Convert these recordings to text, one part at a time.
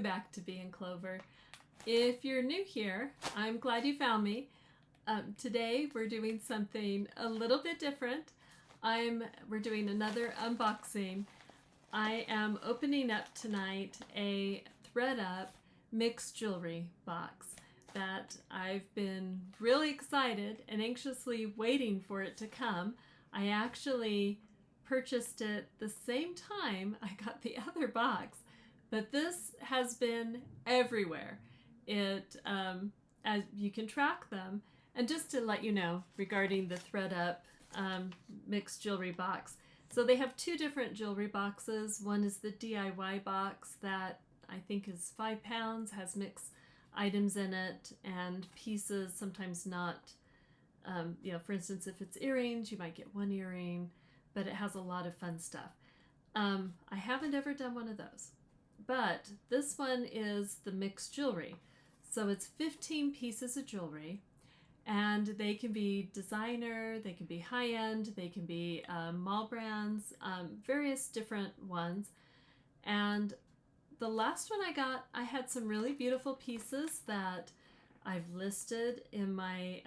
Welcome back to Bee Clover. If you're new here, I'm glad you found me. Today we're doing something a little bit different. We're doing another unboxing. I am opening up tonight a Thredup Mixed Jewelry Box that I've been really excited and anxiously waiting for it to come. I actually purchased it the same time I got the other box, but this has been everywhere. As you can track them. And just to let you know regarding the Thredup Mixed Jewelry Box. So they have two different jewelry boxes. One is the DIY box that I think is 5 pounds, has mixed items in it and pieces, sometimes not. For instance, if it's earrings, you might get one earring, but it has a lot of fun stuff. I haven't ever done one of those. But this one is the mixed jewelry. So it's 15 pieces of jewelry, and they can be designer, they can be high-end, they can be mall brands, various different ones. And the last one I got, I had some really beautiful pieces that I've listed in my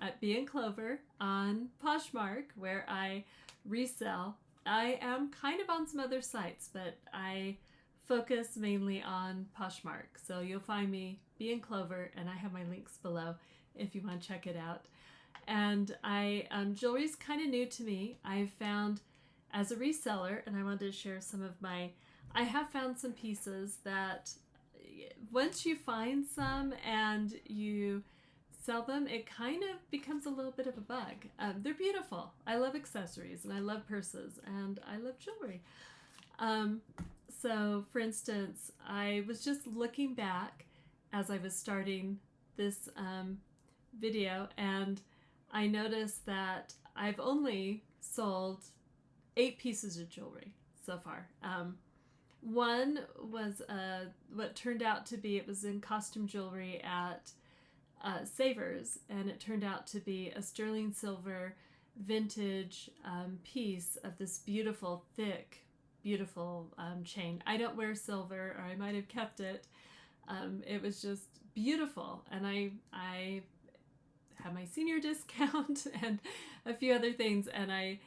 at Bee Clover on Poshmark, where I resell. I am kind of on some other sites, but I focus mainly on Poshmark. So you'll find me Bee Clover, and I have my links below if you want to check it out. And jewelry's kind of new to me. I've found as a reseller, and I wanted to share some of I have found some pieces that once you find some and you sell them, it kind of becomes a little bit of a bug. They're beautiful. I love accessories, and I love purses, and I love jewelry. So, for instance, I was just looking back as I was starting this video, and I noticed that I've only sold 8 pieces of jewelry so far. One was what turned out to be, it was in costume jewelry at Savers, and it turned out to be a sterling silver vintage piece of this beautiful, thick, beautiful chain. I don't wear silver, or I might have kept it. It was just beautiful, and I had my senior discount and a few other things, and I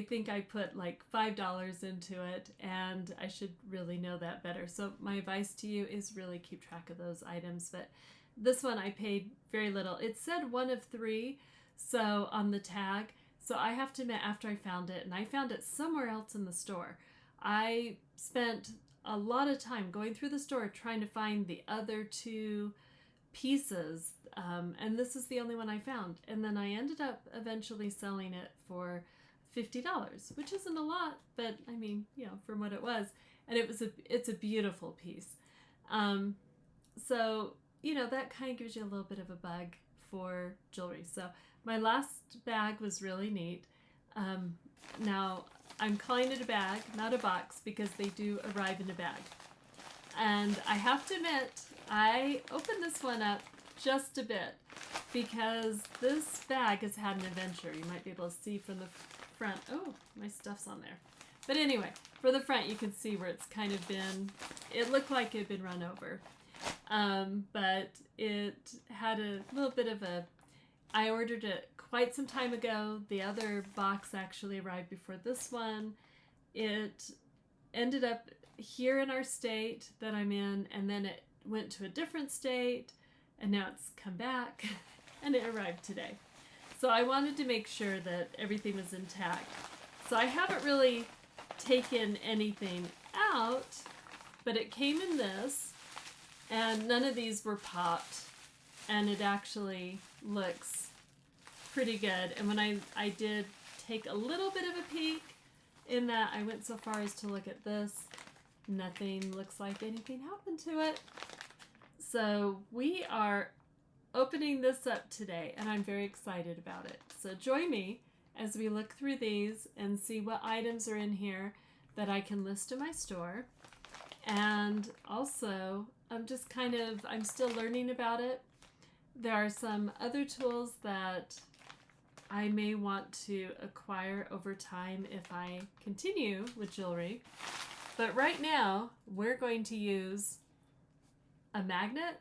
think I put like $5 into it, and I should really know that better. So my advice to you is really keep track of those items. But this one I paid very little. It said 1 of 3 so on the tag. So I have to admit, after I found it, and I found it somewhere else in the store, I spent a lot of time going through the store trying to find the other 2 pieces, and this is the only one I found. And then I ended up eventually selling it for $50, which isn't a lot, but I mean, from what it was. And it's a beautiful piece. So, that kind of gives you a little bit of a bug for jewelry. So my last bag was really neat. Now, I'm calling it a bag, not a box, because they do arrive in a bag. And I have to admit, I opened this one up just a bit because this bag has had an adventure. You might be able to see from the front. Oh, my stuff's on there. But anyway, for the front, you can see where it's kind of been, it looked like it had been run over. But it had a little bit of I ordered it quite some time ago. The other box actually arrived before this one. It ended up here in our state that I'm in, and then it went to a different state, and now it's come back, and it arrived today. So I wanted to make sure that everything was intact. So I haven't really taken anything out, but it came in this, and none of these were popped, and it actually looks pretty good. And when I did take a little bit of a peek in that, I went so far as to look at this. Nothing looks like anything happened to it. So we are opening this up today, and I'm very excited about it. So join me as we look through these and see what items are in here that I can list in my store. And also, I'm still learning about it. There are some other tools that I may want to acquire over time if I continue with jewelry. But right now, we're going to use a magnet.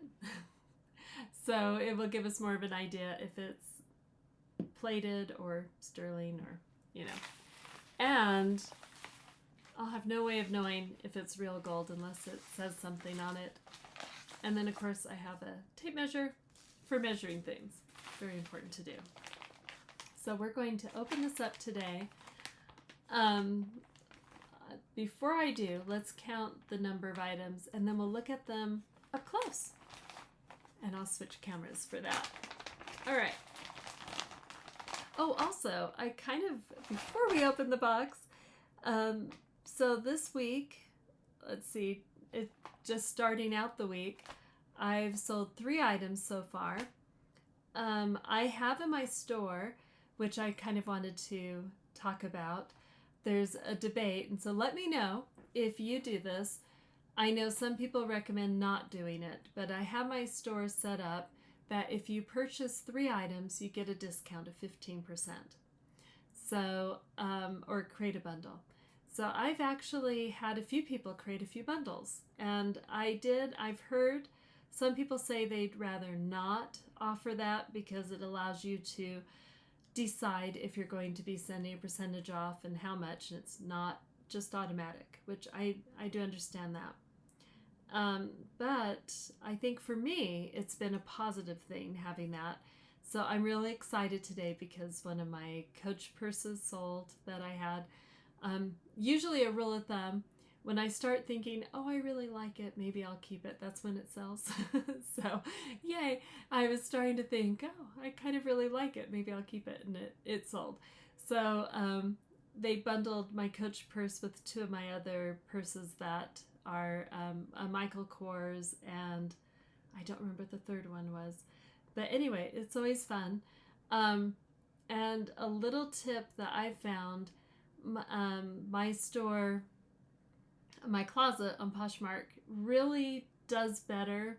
So it will give us more of an idea if it's plated or sterling or, you know. And I'll have no way of knowing if it's real gold unless it says something on it. And then, of course, I have a tape measure for measuring things. Very important to do. So we're going to open this up today. Before I do, let's count the number of items, and then we'll look at them up close. And I'll switch cameras for that. All right. Oh, also, I kind of, before we open the box, so this week, let's see, just starting out the week, I've sold 3 items so far. I have in my store, which I kind of wanted to talk about, there's a debate, and so let me know if you do this. I know some people recommend not doing it, but I have my store set up that if you purchase 3 items, you get a discount of 15%. So, or create a bundle. So I've actually had a few people create a few bundles, and I've heard some people say they'd rather not offer that because it allows you to decide if you're going to be sending a percentage off and how much, and it's not just automatic, which I do understand that. But I think for me, it's been a positive thing having that. So I'm really excited today because one of my Coach purses sold that I had. Usually a rule of thumb, when I start thinking, oh, I really like it, maybe I'll keep it, that's when it sells. So, yay, I was starting to think, oh, I kind of really like it, maybe I'll keep it, and it sold. So they bundled my Coach purse with 2 of my other purses that are a Michael Kors, and I don't remember what the 3rd one was. But anyway, it's always fun. And a little tip that I found, my store, my closet on Poshmark really does better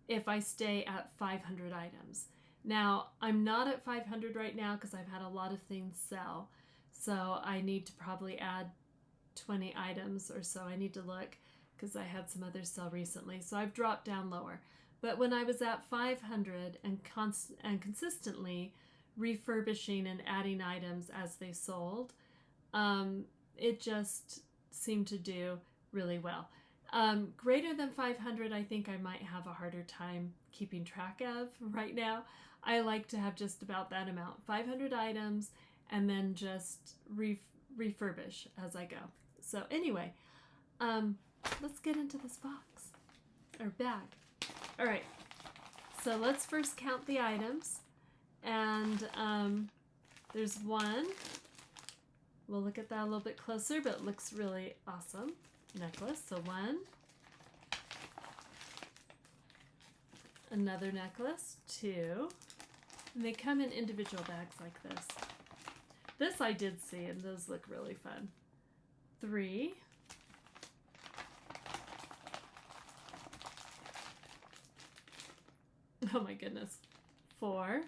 if I stay at 500 items. Now, I'm not at 500 right now because I've had a lot of things sell. So I need to probably add 20 items or so. I need to look because I had some others sell recently. So I've dropped down lower. But when I was at 500 and consistently refurbishing and adding items as they sold, it just seemed to do really well. Greater than 500, I think I might have a harder time keeping track of right now. I like to have just about that amount, 500 items, and then just refurbish as I go. So anyway, let's get into this box, or bag. All right, so let's first count the items. And there's 1. We'll look at that a little bit closer, but it looks really awesome. Necklace, so 1. Another necklace, 2. And they come in individual bags like this. This I did see, and those look really fun. 3. Oh my goodness. 4.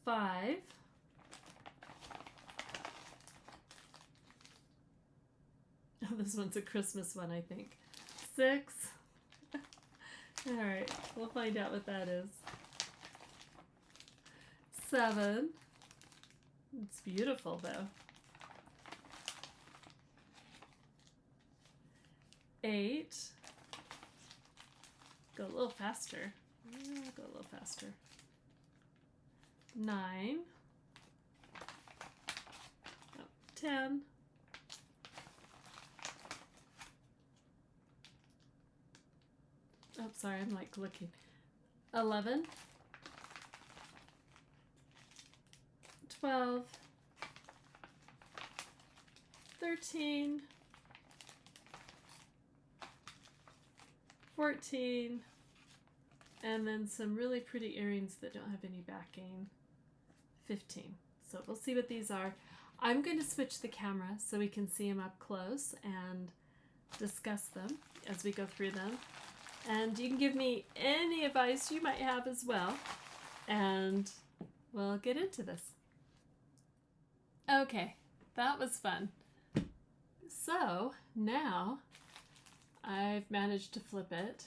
5. Oh, this one's a Christmas one, I think. 6. All right, we'll find out what that is. 7. It's beautiful, though. 8. Go a little faster. Yeah, go a little faster. 9. Oh, 10. Oh, sorry, I'm like looking. 11. 12. 13. 14. And then some really pretty earrings that don't have any backing. 15. So we'll see what these are. I'm going to switch the camera so we can see them up close and discuss them as we go through them. And you can give me any advice you might have as well. And we'll get into this. Okay, that was fun. So now I've managed to flip it.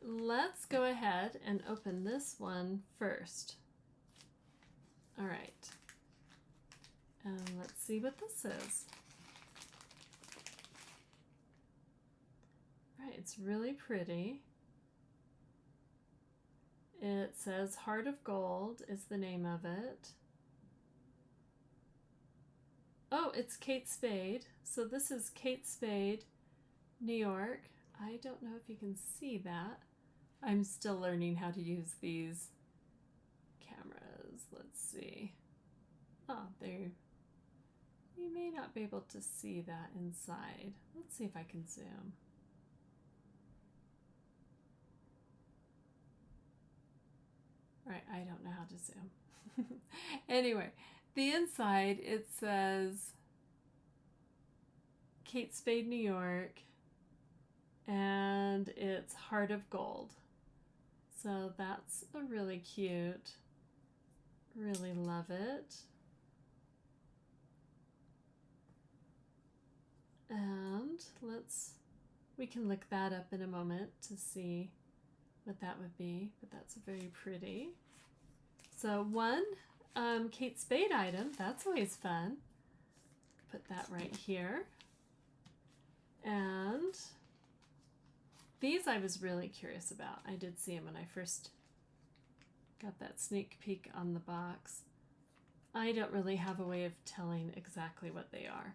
Let's go ahead and open this one first. All right. And let's see what this is. All right, it's really pretty. It says Heart of Gold is the name of it. Oh, it's Kate Spade. So this is Kate Spade, New York. I don't know if you can see that. I'm still learning how to use these cameras. Let's see. Oh, there. You may not be able to see that inside. Let's see if I can zoom. All right, I don't know how to zoom. Anyway, the inside, it says Kate Spade, New York, and it's Heart of Gold. So that's a really cute. Really love it. And we can look that up in a moment to see what that would be, but that's very pretty. So one Kate Spade item, that's always fun. Put that right here. And these I was really curious about. I did see them when I first got that sneak peek on the box. I don't really have a way of telling exactly what they are.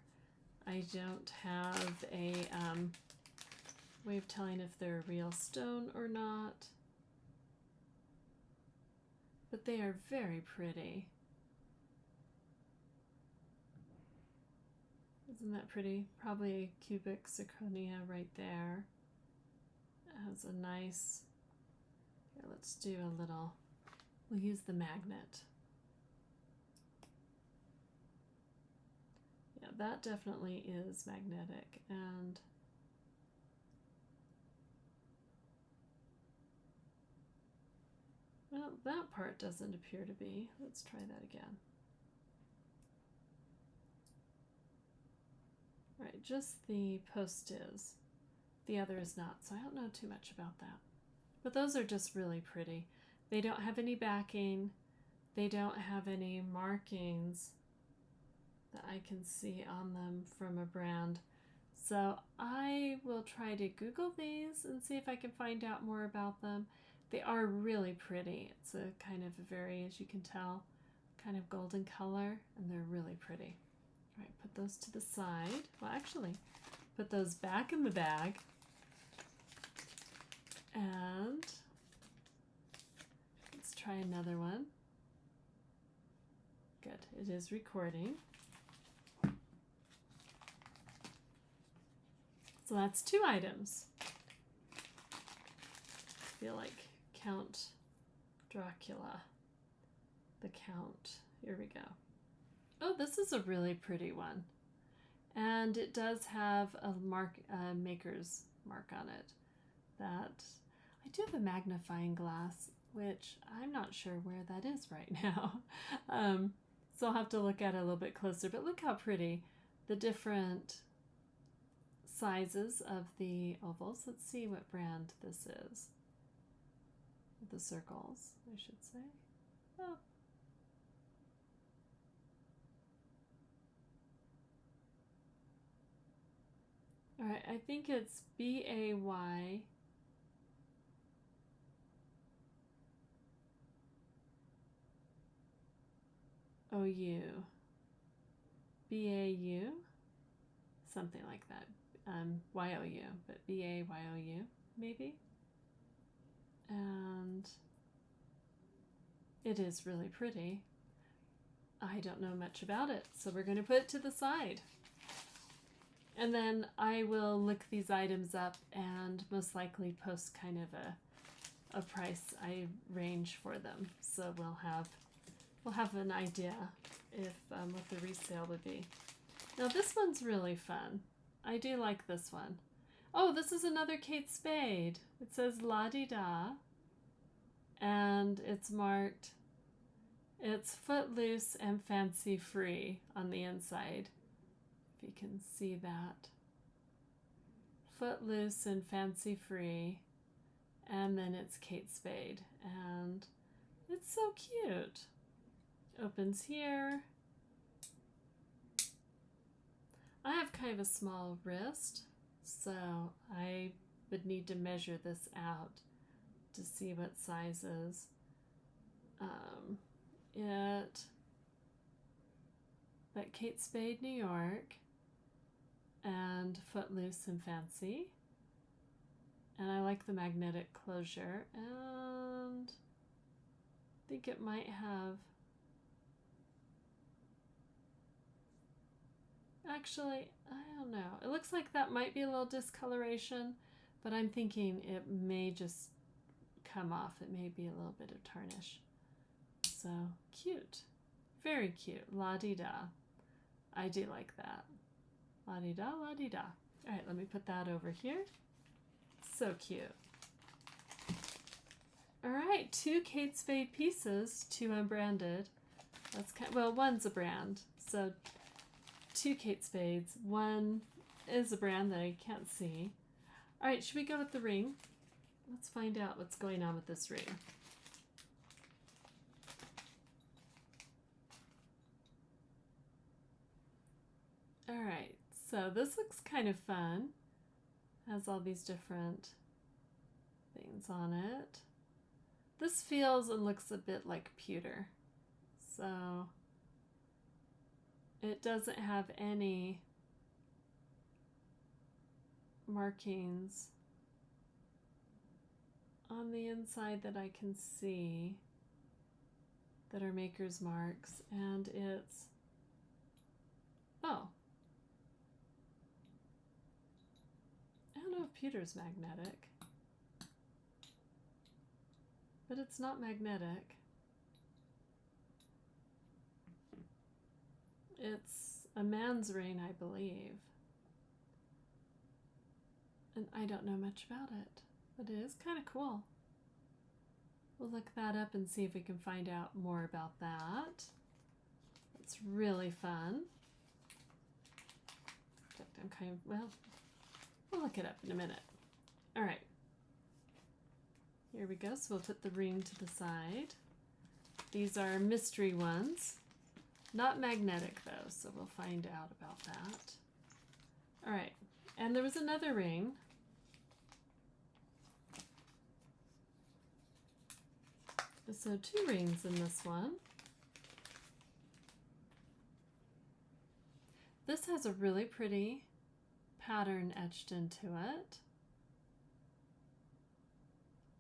I don't have a way of telling if they're real stone or not. But they are very pretty. Isn't that pretty? Probably cubic zirconia right there. It has a nice, here, let's do a little, we'll use the magnet. Yeah, that definitely is magnetic, and well, that part doesn't appear to be. Let's try that again. All right, just the post is. The other is not, so I don't know too much about that. But those are just really pretty. They don't have any backing. They don't have any markings that I can see on them from a brand. So I will try to Google these and see if I can find out more about them. They are really pretty. It's a kind of a very, as you can tell, kind of golden color, and they're really pretty. All right, put those to the side. Well, actually, put those back in the bag. And let's try another one. Good, it is recording. So that's 2 items. I feel like Count Dracula, the Count. Here we go. Oh, this is a really pretty one. And it does have a maker's mark on it. That I do have a magnifying glass, which I'm not sure where that is right now. So I'll have to look at it a little bit closer, but look how pretty the different sizes of the ovals. Let's see what brand this is. The circles, I should say. Oh. All right, I think it's BAY. OU. BAU. Something like that. YOU, but BAYOU, maybe. And it is really pretty. I don't know much about it, so we're going to put it to the side. And then I will look these items up and most likely post kind of a price I range for them. So we'll have an idea if what the resale would be. Now this one's really fun. I do like this one. Oh, this is another Kate Spade. It says La-di-da, and it's marked, it's footloose and fancy free on the inside. if you can see that. Footloose and Fancy Free. And then it's Kate Spade. And it's so cute. Opens here. I have kind of a small wrist, so I would need to measure this out to see what sizes. But Kate Spade, New York, and Footloose and Fancy. And I like the magnetic closure, and I think it might have, actually, I don't know. It looks like that might be a little discoloration, but I'm thinking it may just come off. It may be a little bit of tarnish. So cute. Very cute. La-di-da. I do like that. La-di-da, la-di-da. All right, let me put that over here. So cute. All right, 2 Kate Spade pieces, 2 unbranded. That's well, one's a brand. So 2 Kate Spades. One is a brand that I can't see. All right, should we go with the ring? Let's find out what's going on with this ring. All right, so this looks kind of fun. Has all these different things on it. This feels and looks a bit like pewter. So it doesn't have any markings on the inside that I can see that are maker's marks, and it's, oh, I don't know if pewter's magnetic, but it's not magnetic. It's a man's ring, I believe. And I don't know much about it, but it is kind of cool. We'll look that up and see if we can find out more about that. It's really fun. In fact, I'm kind of, well, we'll look it up in a minute. All right. Here we go. So we'll put the ring to the side. These are mystery ones. Not magnetic though, so we'll find out about that. All right. And there was another ring. So 2 rings in this one. This has a really pretty pattern etched into it.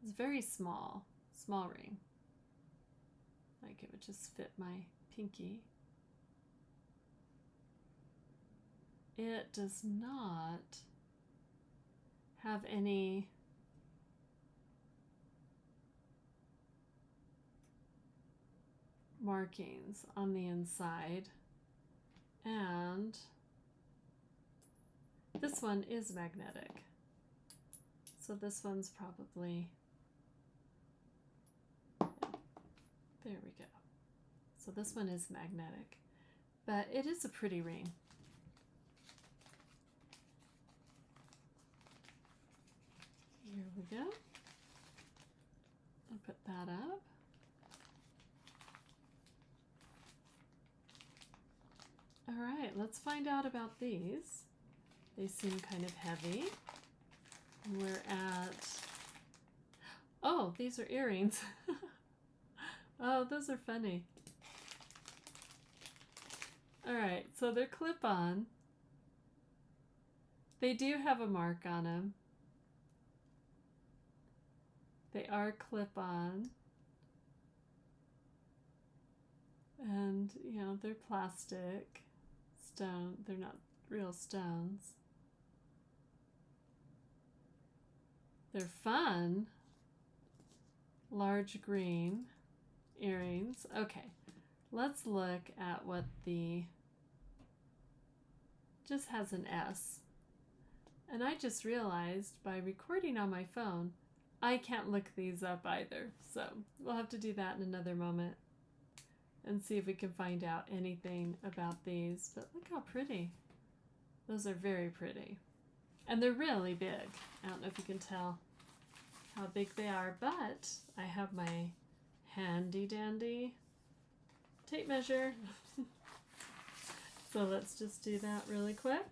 It's very small ring. Like it would just fit my pinky. It does not have any markings on the inside, and this one is magnetic, so this one's probably, there we go. So this one is magnetic, but it is a pretty ring. Here we go. I'll put that up. All right, let's find out about these. They seem kind of heavy. We're at, oh, these are earrings. Oh, those are funny. All right, so they're clip-on. They do have a mark on them. They are clip-on. And, you know, they're plastic. Stone, they're not real stones. They're fun. Large green earrings. Okay, let's look at what the, just has an S. And I just realized by recording on my phone, I can't look these up either. So we'll have to do that in another moment and see if we can find out anything about these. But look how pretty. Those are very pretty. And they're really big. I don't know if you can tell how big they are, but I have my handy dandy tape measure. So let's just do that really quick.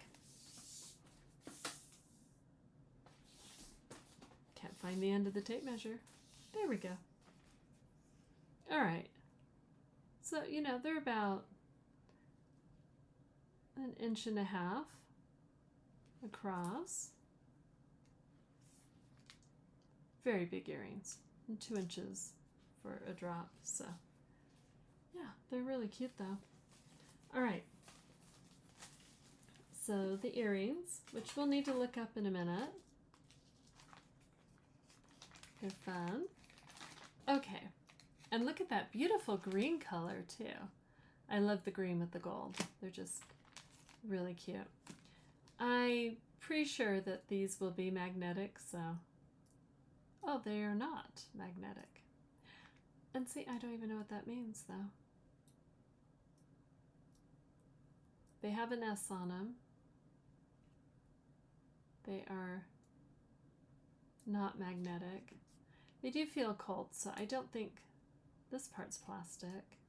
Can't find the end of the tape measure. There we go. All right. So, you know, they're about 1.5 inches across. Very big earrings, and 2 inches for a drop. So, yeah, they're really cute though. All right. So the earrings, which we'll need to look up in a minute. They're fun. Okay. And look at that beautiful green color too. I love the green with the gold. They're just really cute. I'm pretty sure that these will be magnetic, so... Oh, they are not magnetic. And see, I don't even know what that means though. They have an S on them. They are not magnetic. They do feel cold, so I don't think this part's plastic.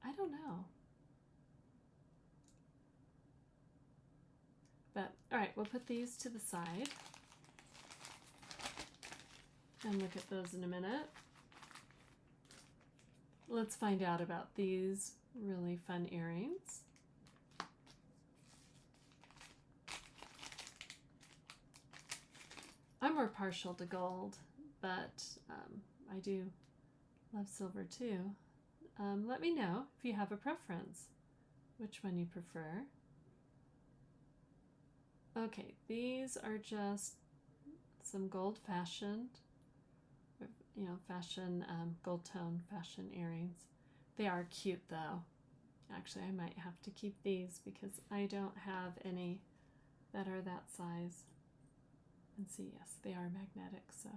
I don't know. But, all right, we'll put these to the side and look at those in a minute. Let's find out about these really fun earrings. I'm more partial to gold, but I do love silver too. Let me know if you have a preference, which one you prefer. Okay, these are just some gold fashioned, you know, gold tone fashion earrings. They are cute though. Actually, I might have to keep these because I don't have any that are that size. And see, yes, they are magnetic, so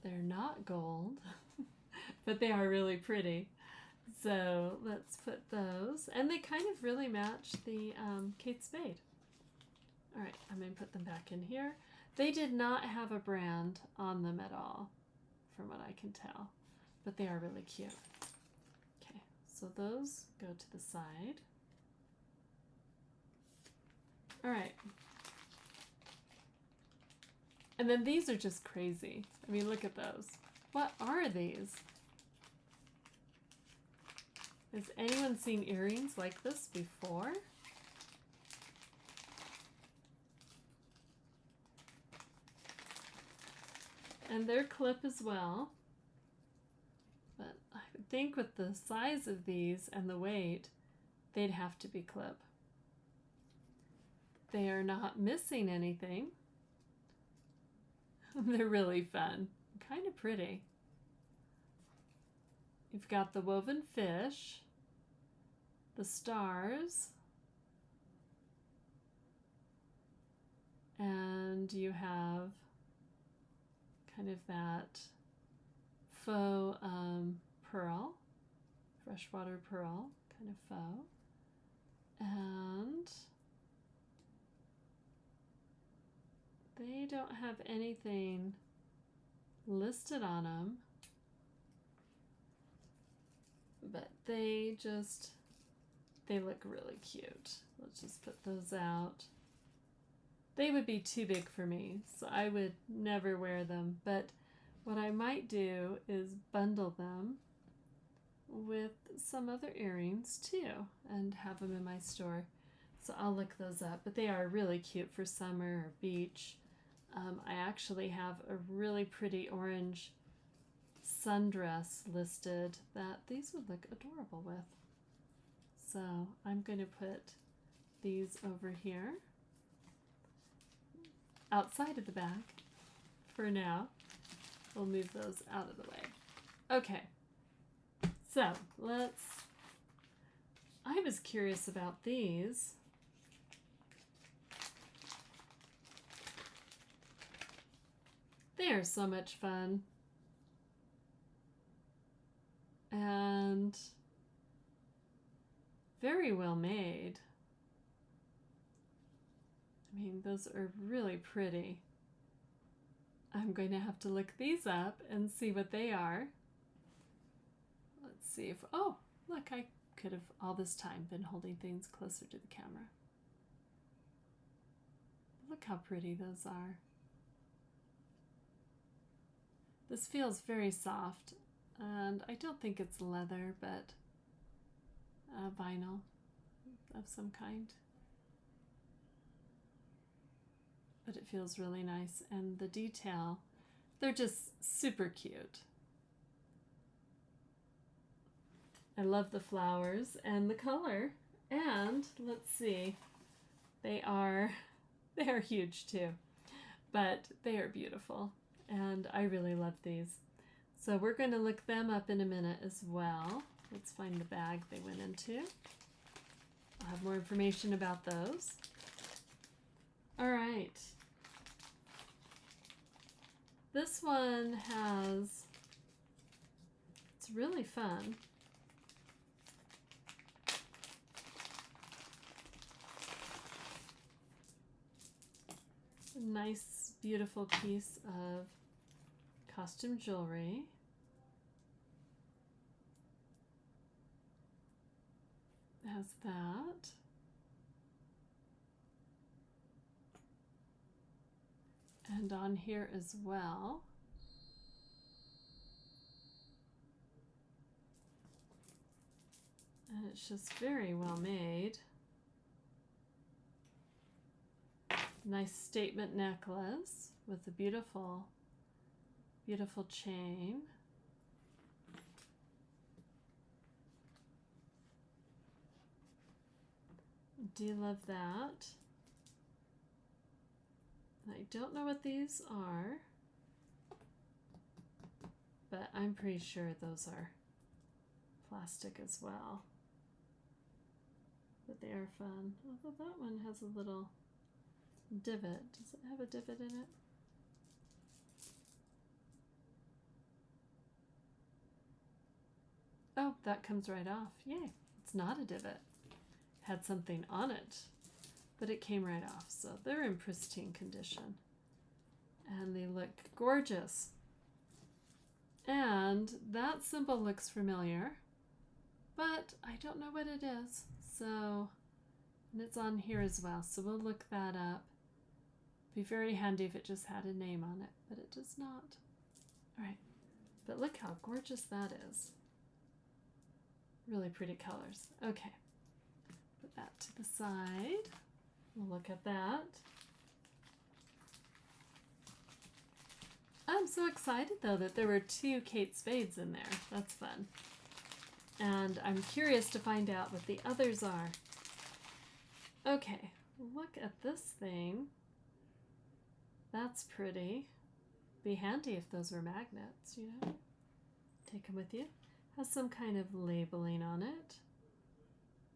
they're not gold, but they are really pretty. So let's put those, and they kind of really match the Kate Spade. All right, I'm going to put them back in here. They did not have a brand on them at all, from what I can tell, but they are really cute. Okay, so those go to the side. All right. And then these are just crazy. I mean, look at those. What are these? Has anyone seen earrings like this before? And they're clip as well. But I would think with the size of these and the weight, they'd have to be clip. They are not missing anything. They're really fun, kind of pretty. You've got the woven fish, the stars, and you have kind of that faux pearl, freshwater pearl, kind of faux, and they don't have anything listed on them, but they look really cute. Let's just put those out. They would be too big for me, so I would never wear them, but what I might do is bundle them with some other earrings too and have them in my store. So I'll look those up, but they are really cute for summer or beach. I actually have a really pretty orange sundress listed that these would look adorable with. So I'm going to put these over here outside of the bag for now. We'll move those out of the way. Okay, so I was curious about these. They are so much fun. And very well made. mean, those are really pretty. I'm going to have to look these up and see what they are. Let's see if, oh, look, I could have all this time been holding things closer to the camera. Look how pretty those are. This feels very soft, and I don't think it's leather, but vinyl of some kind. But it feels really nice, and the detail, they're just super cute. I love the flowers and the color, and let's see, they are huge too, but they are beautiful, and I really love these. So we're going to look them up in a minute as well. Let's find the bag they went into. I'll have more information about those. All right. This one has, it's really fun. A nice, beautiful piece of costume jewelry. It has that. And on here as well. And it's just very well made. Nice statement necklace with a beautiful, beautiful chain. Do love that. I don't know what these are, but I'm pretty sure those are plastic as well. But they are fun. Although that one has a little divot. Does it have a divot in it? Oh, that comes right off. Yay. It's not a divot. Had something on it, but it came right off. So they're in pristine condition. And they look gorgeous. And that symbol looks familiar, but I don't know what it is. So, and it's on here as well. So we'll look that up. Be very handy if it just had a name on it, but it does not. All right, but look how gorgeous that is. Really pretty colors. Okay, put that to the side. We'll look at that. I'm so excited though that there were 2 Kate Spades in there. That's fun. And I'm curious to find out what the others are. Okay, look at this thing. That's pretty. Be handy if those were magnets, you know. Take them with you. Has some kind of labeling on it.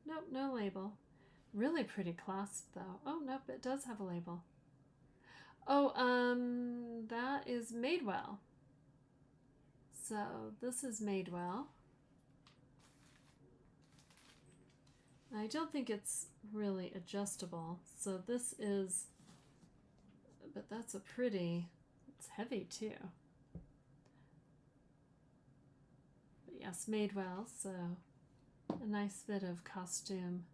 Nope, no label. Really pretty clasp though. Oh, nope, it does have a label. Oh, that is Madwell. So this is Madwell. I don't think it's really adjustable. So this is, but that's a pretty, it's heavy too. But yes, Madwell, so a nice bit of costume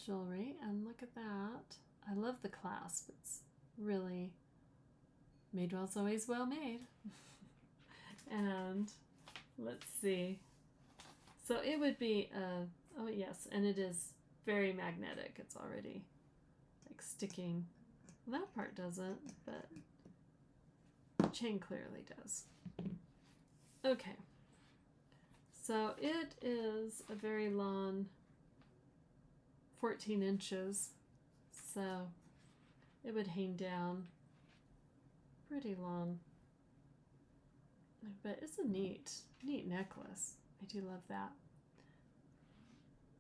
jewelry. And look at that. I love the clasp. It's really, Madwell's always well made. And let's see. So it would be a, oh yes, and it is very magnetic. It's already like sticking. Well, that part doesn't, but the chain clearly does. Okay. So it is a very long 14 inches. So it would hang down pretty long. But it's a neat necklace. I do love that.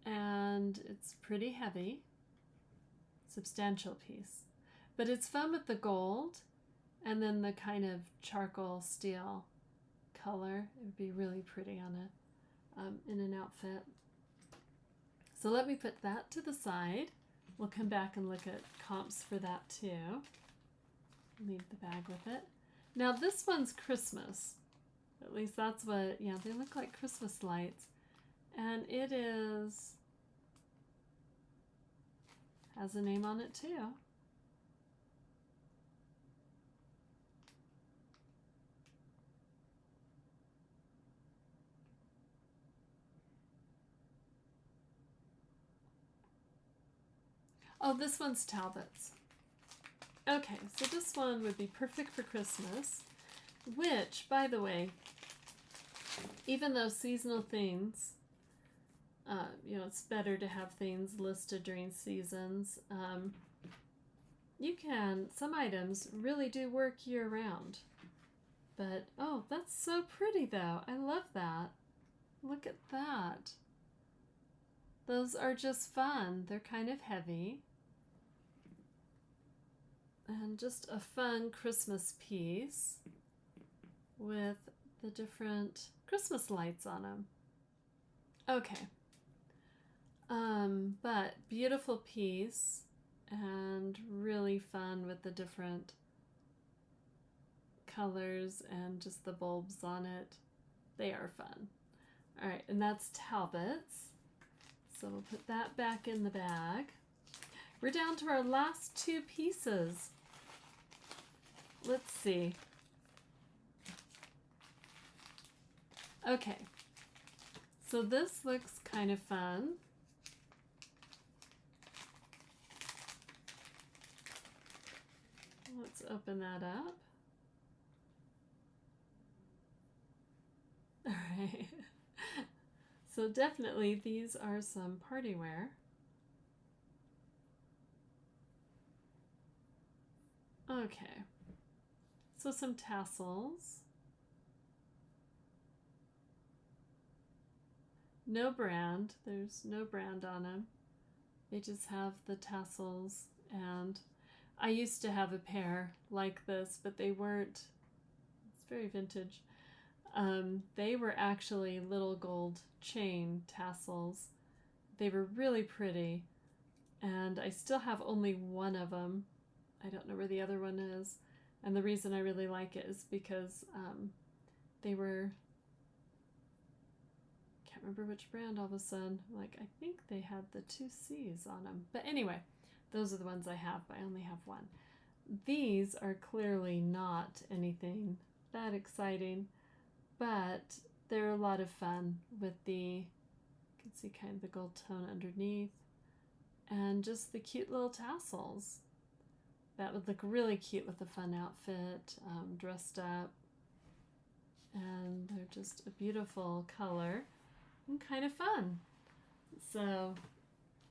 And it's pretty heavy, substantial piece. But it's fun with the gold and then the kind of charcoal steel color. It would be really pretty on a in an outfit. So let me put that to the side. We'll come back and look at comps for that too. Leave the bag with it. Now this one's Christmas. At least that's what, yeah, they look like Christmas lights. And it has a name on it too. Oh, this one's Talbot's. Okay, so this one would be perfect for Christmas, which, by the way, even though seasonal things, you know, it's better to have things listed during seasons, some items really do work year round. But, oh, that's so pretty though. I love that. Look at that. Those are just fun. They're kind of heavy. And just a fun Christmas piece with the different Christmas lights on them. Okay. But beautiful piece and really fun with the different colors and just the bulbs on it. They are fun. All right, and that's Talbot's. So we'll put that back in the bag. We're down to our last two pieces. Let's see. Okay, so this looks kind of fun. Let's open that up. All right. So definitely these are some party wear. Okay. So some tassels. No brand. There's no brand on them. They just have the tassels, and I used to have a pair like this, but they weren't, it's very vintage. They were actually little gold chain tassels. They were really pretty, and I still have only one of them. I don't know where the other one is, and the reason I really like it is because they were, can't remember which brand all of a sudden, like I think they had the 2 C's on them. But anyway, those are the ones I have, but I only have one. These are clearly not anything that exciting, but they're a lot of fun with the, you can see kind of the gold tone underneath, and just the cute little tassels. That would look really cute with a fun outfit, dressed up. And they're just a beautiful color and kind of fun. So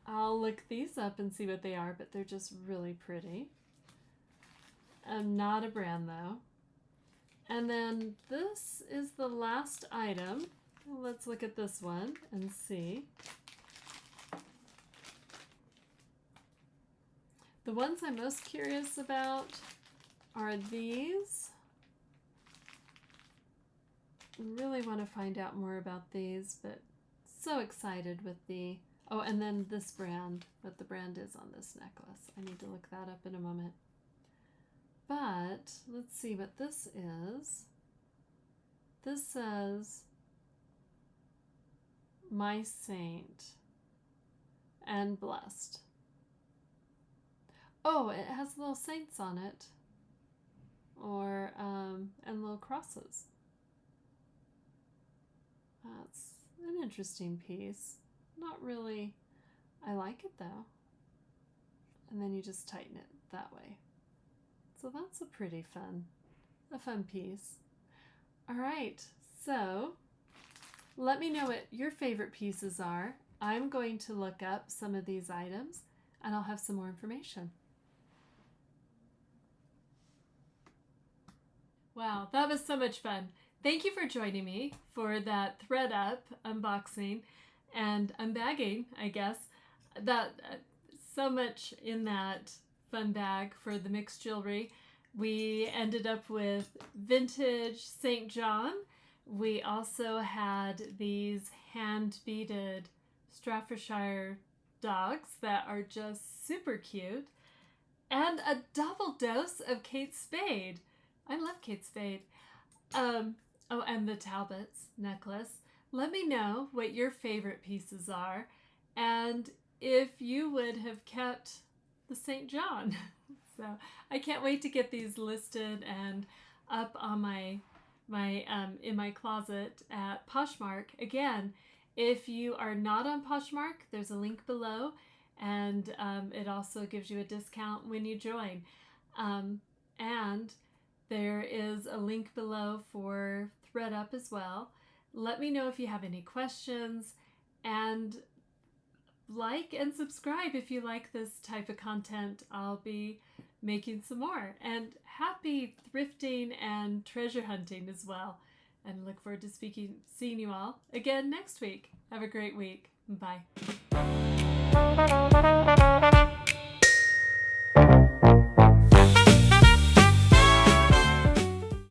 I'll look these up and see what they are, but they're just really pretty. Not a brand though. And then this is the last item. Let's look at this one and see. The ones I'm most curious about are these. Really want to find out more about these, but so excited with the, oh, and then this brand, what the brand is on this necklace. I need to look that up in a moment. But let's see what this is. This says, "My Saint and Blessed." Oh, it has little saints on it, or and little crosses. That's an interesting piece. Not really, I like it though. And then you just tighten it that way. So that's a pretty fun piece. All right, so let me know what your favorite pieces are. I'm going to look up some of these items and I'll have some more information. Wow, that was so much fun. Thank you for joining me for that Thredup unboxing and unbagging, I guess. That so much in that fun bag for the mixed jewelry. We ended up with vintage St. John. We also had these hand-beaded Staffordshire dogs that are just super cute, and a double dose of Kate Spade. I love Kate Spade. Oh, and the Talbots necklace. Let me know what your favorite pieces are, and if you would have kept the St. John. So I can't wait to get these listed and up on my in my closet at Poshmark. Again, if you are not on Poshmark, there's a link below, and it also gives you a discount when you join. And there is a link below for Thredup as well. Let me know if you have any questions, and like and subscribe if you like this type of content. I'll be making some more. And happy thrifting and treasure hunting as well. And look forward to seeing you all again next week. Have a great week. Bye.